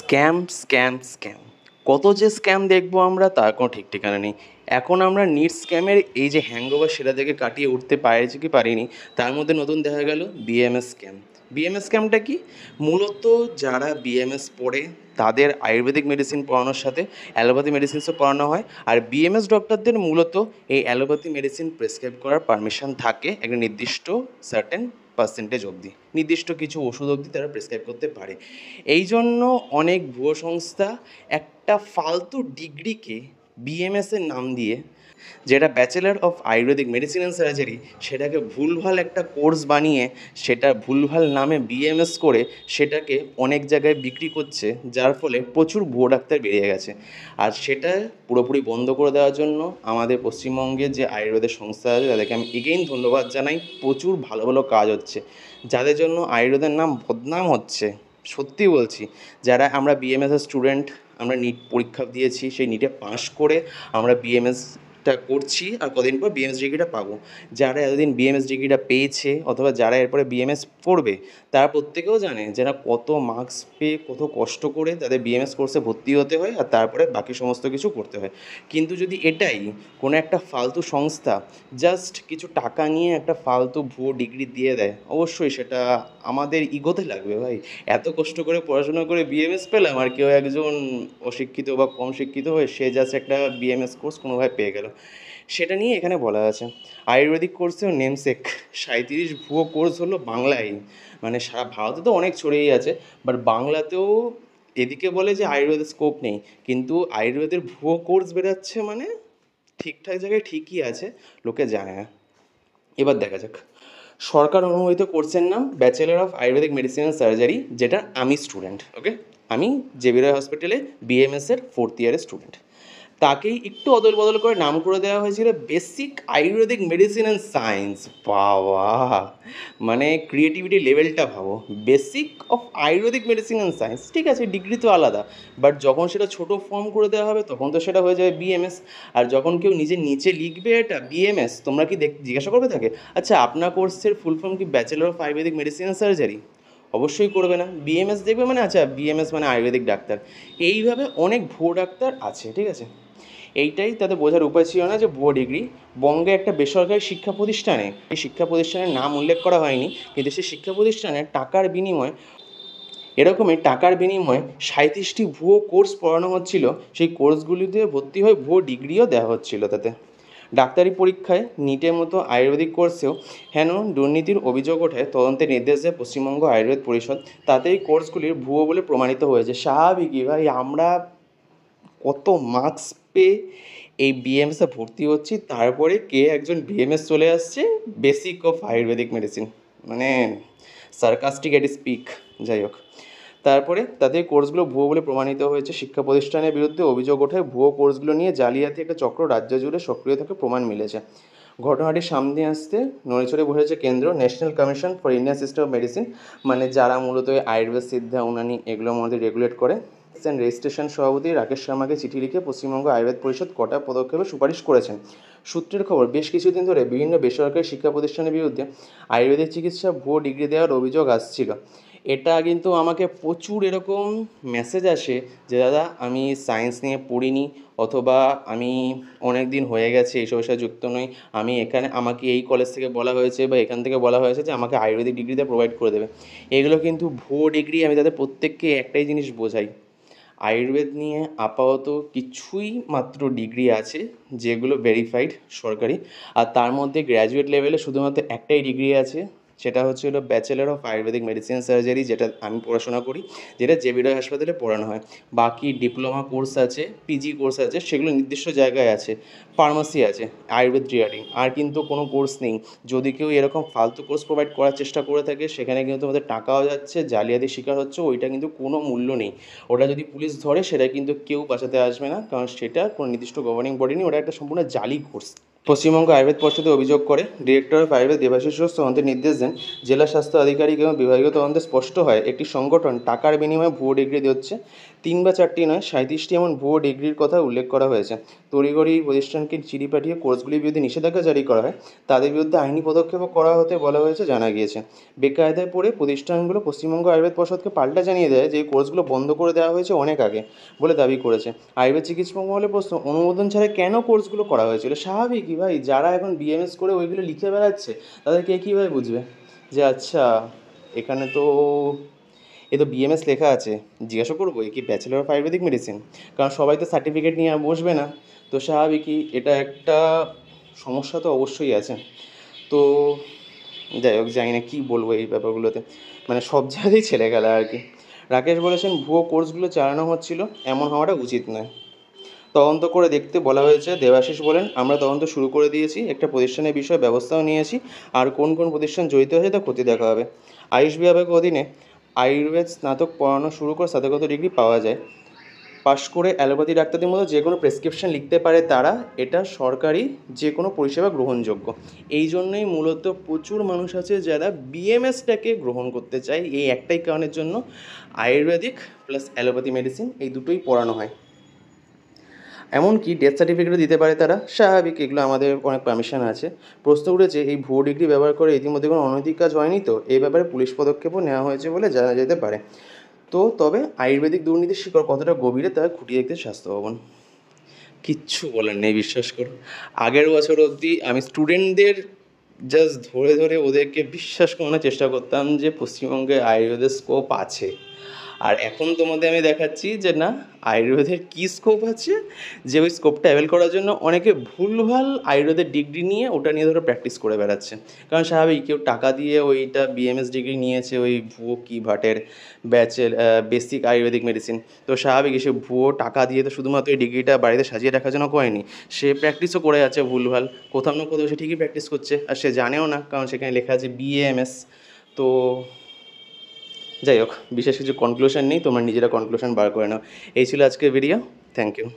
Scam scam scam কত যে scam দেখবো আমরা তার কোনো ঠিক ঠিকানা নেই। এখন আমরা নিট স্ক্যামের এই যে হ্যাংওভার সেটা থেকে কাটিয়ে উঠতে পারছি কি পারিনি, তার মধ্যে নতুন দেখা গেল বিএমএস স্ক্যাম। বিএমএস স্ক্যামটা কি? মূলত যারা বিএমএস পড়ে তাদের আয়ুর্বেদিক মেডিসিন পড়ানোর সাথে অ্যালোপ্যাথি মেডিসিনসও পড়ানো হয়। আর বিএমএস ডক্টরদের মূলত এই অ্যালোপ্যাথি মেডিসিন প্রেসক্রাইব করার পারমিশন থাকে একটা নির্দিষ্ট সার্টেন পার্সেন্টেজ অবধি, নির্দিষ্ট কিছু ওষুধ অবধি তারা প্রেসক্রাইব করতে পারে। এই জন্য অনেক ভুয়ো সংস্থা একটা ফালতু ডিগ্রিকে বিএমএসের নাম দিয়ে, যেটা bachelor of Ayurvedic medicine and surgery, সেটাকে ভুলভাল একটা কোর্স বানিয়ে সেটা ভুলভাল নামে বিএমএস করে সেটাকে অনেক জায়গায় বিক্রি করছে, যার ফলে প্রচুর ভুয়ো ডাক্তার বেরিয়ে গেছে। আর সেটা পুরোপুরি বন্ধ করে দেওয়ার জন্য আমাদের পশ্চিমবঙ্গের যে আয়ুর্বেদের সংস্থা আছে তাদেরকে আমি এগেইন ধন্যবাদ জানাই। প্রচুর ভালো ভালো কাজ হচ্ছে, যাদের জন্য আয়ুর্বেদের নাম বদনাম হচ্ছে। সত্যি বলছি, যারা আমরা বিএমএসের স্টুডেন্ট, আমরা নিট পরীক্ষা দিয়েছি, সেই নিটে পাস করে আমরা বিএমএসটা করছি আর কদিন পর বিএমএস ডিগ্রিটা পাবো। যারা এতদিন বিএমএস ডিগ্রিটা পেয়েছে অথবা যারা এরপরে বিএমএস পড়বে, তারা প্রত্যেকেও জানে যারা কত মার্কস পেয়ে কত কষ্ট করে তাদের বিএমএস কোর্সে ভর্তি হতে হয় আর তারপরে বাকি সমস্ত কিছু করতে হয়। কিন্তু যদি এটাই কোনো একটা ফালতু সংস্থা জাস্ট কিছু টাকা নিয়ে একটা ফালতু ভুয়ো ডিগ্রি দিয়ে দেয়, অবশ্যই সেটা আমাদের ইগোতে লাগবে। ভাই, এত কষ্ট করে পড়াশোনা করে বিএমএস পেলাম, আর কেউ একজন অশিক্ষিত বা কম শিক্ষিত হয়ে সে জাস্ট একটা বিএমএস কোর্স কোনোভাবে পেয়ে গেল। সেটা নিয়ে এখানে বলা আছে আয়ুর্বেদিক কোর্সেও নেমসেক 37 ভুয়ো কোর্স হলো বাংলায়। মানে সারা ভারতে তো অনেক ছড়িয়েই আছে, বাট বাংলাতেও এদিকে বলে যে আয়ুর্বেদের স্কোপ নেই, কিন্তু আয়ুর্বেদের ভুয়ো কোর্স বেরাচ্ছে মানে ঠিকঠাক জায়গায় ঠিকই আছে, লোকে জানে না। এবার দেখা যাক সরকার অনুমোদিত কোর্সের নাম bachelor of Ayurvedic medicine and surgery, যেটা আমি স্টুডেন্ট। ওকে, আমি জেবি রয় হসপিটালে বিএমএসের 4th ইয়ারের স্টুডেন্ট। তাকেই একটু অদল বদল করে নাম করে দেওয়া হয়েছিল basic Ayurvedic medicine and science. বাবা, মানে ক্রিয়েটিভিটি লেভেলটা ভাবো। Basic of Ayurvedic medicine and science, ঠিক আছে, ডিগ্রি তো আলাদা, বাট যখন সেটা ছোটো ফর্ম করে দেওয়া হবে তখন তো সেটা হয়ে যাবে বিএমএস। আর যখন কেউ নিজের নিচে লিখবে এটা বিএমএস, তোমরা কি জিজ্ঞাসা করবে তাকে, আচ্ছা আপনার কোর্সের ফুল ফর্ম কি bachelor of Ayurvedic medicine and surgery? অবশ্যই করবে না। বিএমএস দেখবে মানে আচ্ছা বিএমএস মানে আয়ুর্বেদিক ডাক্তার। এইভাবে অনেক ভুয়ো ডাক্তার আছে, ঠিক আছে। এইটাই তাদের বোঝার উপায় ছিল না যে ভুয়ো ডিগ্রি বঙ্গে একটা বেসরকারি শিক্ষা প্রতিষ্ঠানে, এই শিক্ষা প্রতিষ্ঠানের নাম উল্লেখ করা হয়নি, কিন্তু সেই শিক্ষা প্রতিষ্ঠানে টাকার বিনিময়ে, এরকমই টাকার বিনিময়ে 37টি ভুয়ো কোর্স পড়ানো হচ্ছিল। সেই কোর্সগুলিতে ভর্তি হয়ে ভুয়ো ডিগ্রিও দেওয়া হচ্ছিল। তাতে ডাক্তারি পরীক্ষায় নিটের মতো আয়ুর্বেদিক কোর্সেও হেন দুর্নীতির অভিযোগ ওঠে। তদন্তের নির্দেশ দেয় পশ্চিমবঙ্গ আয়ুর্বেদ পরিষদ, তাতে এই কোর্সগুলির ভুয়ো বলে প্রমাণিত হয়েছে। স্বাভাবিকই ভাই, আমরা কত মার্কস পেয়ে এই বিএমএসে ভর্তি হচ্ছি, তারপরে কে একজন বিএমএস চলে আসছে বেসিক অফ আয়ুর্বেদিক মেডিসিন, মানে সার্কাস্টিক এট স্পিক। যাই হোক, তারপরে তাদের কোর্সগুলো ভুয়ো বলে প্রমাণিত হয়েছে। শিক্ষা প্রতিষ্ঠানের বিরুদ্ধে অভিযোগ ওঠে ভুয়ো কোর্সগুলো নিয়ে জালিয়াতি একটা চক্র রাজ্য জুড়ে সক্রিয় থাকে প্রমাণ মিলেছে। ঘটনাটি সামনে আসতে নড়েচড়ে বসেছে কেন্দ্র, national commission for Indian system of medicine, মানে যারা মূলত আয়ুর্বেদ, সিদ্ধা, উনানি এগুলোর মধ্যে রেগুলেট করে। রেজিস্ট্রেশন সভাপতি রাকেশ শর্মাকে চিঠি লিখে পশ্চিমবঙ্গ আয়ুর্বেদ পরিষদ কটা পদক্ষেপে সুপারিশ করেছেন। সূত্রের খবর, বেশ কিছুদিন ধরে বিভিন্ন বেসরকারি শিক্ষা প্রতিষ্ঠানের বিরুদ্ধে আয়ুর্বেদিক চিকিৎসা ভুয়ো ডিগ্রি দেওয়ার অভিযোগ আসছিল। এটা কিন্তু আমাকে প্রচুর এরকম মেসেজ আসে যে দাদা আমি সায়েন্স নিয়ে পড়িনি, অথবা আমি অনেক দিন হয়ে গেছে এইসবের সাথে যুক্ত নই, আমি এখানে, আমাকে এই কলেজ থেকে বলা হয়েছে বা এখান থেকে বলা হয়েছে যে আমাকে আয়ুর্বেদিক ডিগ্রিতে প্রোভাইড করে দেবে। এগুলো কিন্তু ভুয়ো ডিগ্রি। আমি তাদের প্রত্যেককে একটাই জিনিস বোঝাই, আয়ুর্বেদ নিয়ে আপাতত কিছুই মাত্র ডিগ্রি আছে যেগুলো ভেরিফাইড সরকারি, আর তার মধ্যে গ্র্যাজুয়েট লেভেলে শুধুমাত্র একটাই ডিগ্রি আছে, সেটা হচ্ছে হলো bachelor of Ayurvedic medicine surgery, যেটা আমি পড়াশোনা করি, যেটা জেবি রয় হাসপাতালে পড়ানো হয়। বাকি ডিপ্লোমা কোর্স আছে, পিজি কোর্স আছে, সেগুলো নির্দিষ্ট জায়গায় আছে। ফার্মাসি আছে, আয়ুর্বেদ ট্রিয়ারিং, আর কিন্তু কোনো কোর্স নেই। যদি কেউ এরকম ফালতু কোর্স প্রোভাইড করার চেষ্টা করে থাকে, সেখানে কিন্তু আমাদের টাকাও যাচ্ছে, জালিয়াতির শিকার হচ্ছে, ওইটা কিন্তু কোনো মূল্য নেই। ওটা যদি পুলিশ ধরে সেটা কিন্তু কেউ বাঁচাতে আসবে না, কারণ সেটা কোনো নির্দিষ্ট গভর্নিং বডি নেই, ওটা একটা সম্পূর্ণ জালি কোর্স। পশ্চিমবঙ্গ আয়ুর্বেদ পর্ষদে অভিযোগ করে ডিরেক্টর অফ আয়ুর্বেদ দেবাশিস ঘোষ তদন্তের নির্দেশ দেন। জেলা স্বাস্থ্য আধিকারিক এবং বিভাগীয় তদন্তে স্পষ্ট হয় একটি সংগঠন টাকার বিনিময়ে ভুয়ো ডিগ্রি দিচ্ছে। 3 বা 4টি নয়, 37টি এমন ভুয়ো ডিগ্রির কথা উল্লেখ করা হয়েছে। তড়িঘড়ি এই প্রতিষ্ঠানকে চিঠি পাঠিয়ে কোর্সগুলির বিরুদ্ধে নিষেধাজ্ঞা জারি করা হয়। তাদের বিরুদ্ধে আইনি পদক্ষেপও করা হতে বলা হয়েছে জানা গিয়েছে। বেকায়দায় পড়ে প্রতিষ্ঠানগুলো পশ্চিমবঙ্গ আয়ুর্বেদ পর্ষদকে পাল্টা জানিয়ে দেয় যে এই কোর্সগুলো বন্ধ করে দেওয়া হয়েছে অনেক আগে বলে দাবি করেছে। আয়ুর্বেদ চিকিৎসক মহলে প্রশ্ন, অনুমোদন ছাড়া কেন কোর্সগুলো করা হয়েছিল? স্বাভাবিকই ভাই, যারা এখন বিএমএস করে ওইগুলো লিখে বেড়াচ্ছে তাদেরকে কীভাবে বুঝবে যে আচ্ছা এখানে তো এ তো বিএমএস লেখা আছে, জিজ্ঞাসা করবো এ কি ব্যাচেলর অফ আয়ুর্বেদিক মেডিসিন? কারণ সবাই তো সার্টিফিকেট নিয়ে আর বসবে না, তো স্বাভাবিকই এটা একটা সমস্যা তো অবশ্যই আছে। তো যাই হোক, জানি না কী বলবো এই ব্যাপারগুলোতে, মানে সব জায়গাতেই ছেলে খেলা আর কি। রাকেশ বলেছেন, ভুয়ো কোর্সগুলো চালানো হচ্ছিল, এমন হওয়াটা উচিত নয়। তদন্ত করে দেখতে বলা হয়েছে। দেবাশিস বলেন, আমরা তদন্ত শুরু করে দিয়েছি, একটা প্রতিষ্ঠানের বিষয়ে ব্যবস্থাও নিয়েছি, আর কোন কোন প্রতিষ্ঠান জড়িত হয়েছে তা খতিয়ে দেখা হবে। আয়ুষ বিভাগের অধীনে আয়ুর্বেদ স্নাতক পড়ানো শুরু করে স্নাতকোত্তর ডিগ্রি পাওয়া যায়। পাশ করে অ্যালোপ্যাথি ডাক্তারদের মতো যে কোনো প্রেসক্রিপশন লিখতে পারে তারা, এটা সরকারি যে কোনো পরিষেবা গ্রহণযোগ্য। এই জন্যই মূলত প্রচুর মানুষ আছে যারা বিএমএসটাকে গ্রহণ করতে চায়, এই একটাই কারণের জন্য। আয়ুর্বেদিক প্লাস অ্যালোপ্যাথি মেডিসিন এই দুটোই পড়ানো হয়। এমনকি ডেথ সার্টিফিকেটও দিতে পারে তারা, স্বাভাবিক, এগুলো আমাদের অনেক পারমিশন আছে। প্রশ্ন উঠেছে, এই ভুয়ো ডিগ্রি ব্যবহার করে ইতিমধ্যে কোনো অনৈতিক কাজ হয়নি তো? এই ব্যাপারে পুলিশ পদক্ষেপও নেওয়া হয়েছে বলে জানা যেতে পারে। তো তবে আয়ুর্বেদিক দুর্নীতির শিকড় কতটা গভীরে তা খুঁটিয়ে দেখতে স্বাস্থ্য ভবন। কিচ্ছু বলার নেই, বিশ্বাস করুন। আগের বছর অবধি আমি স্টুডেন্টদের জাস্ট ধরে ধরে ওদেরকে বিশ্বাস করানোর চেষ্টা করতাম যে পশ্চিমবঙ্গে আয়ুর্বেদের স্কোপ আছে। আর এখন তোমাদের আমি দেখাচ্ছি যে না, আয়ুর্বেদের কী স্কোপ আছে, যে ওই স্কোপটা অ্যাভেল করার জন্য অনেকে ভুলভাল আয়ুর্বেদের ডিগ্রি নিয়ে ওটা নিয়ে ধরো প্র্যাকটিস করে বেড়াচ্ছে। কারণ স্বাভাবিক, কেউ টাকা দিয়ে ওইটা বিএমএস ডিগ্রি নিয়েছে ওই ভুয়ো কি ভাটের বেসিক আয়ুর্বেদিক মেডিসিন, তো স্বাভাবিক সে ভুয়ো টাকা দিয়ে তো শুধুমাত্র এই ডিগ্রিটা বাড়িতে সাজিয়ে রাখার জন্য করেনি, সে প্র্যাকটিসও করে যাচ্ছে ভুলভাল, কোথাও না কোথাও সে ঠিকই প্র্যাকটিস করছে আর সে জানেও না, কারণ সেখানে লেখা আছে বিএমএস। তো যাই হোক, বিশেষ কিছু কনক্লুশন নেই, তোমরা নিজেরা কনক্লুশন বার করে নাও। এই ছিল আজকের ভিডিও। Thank you.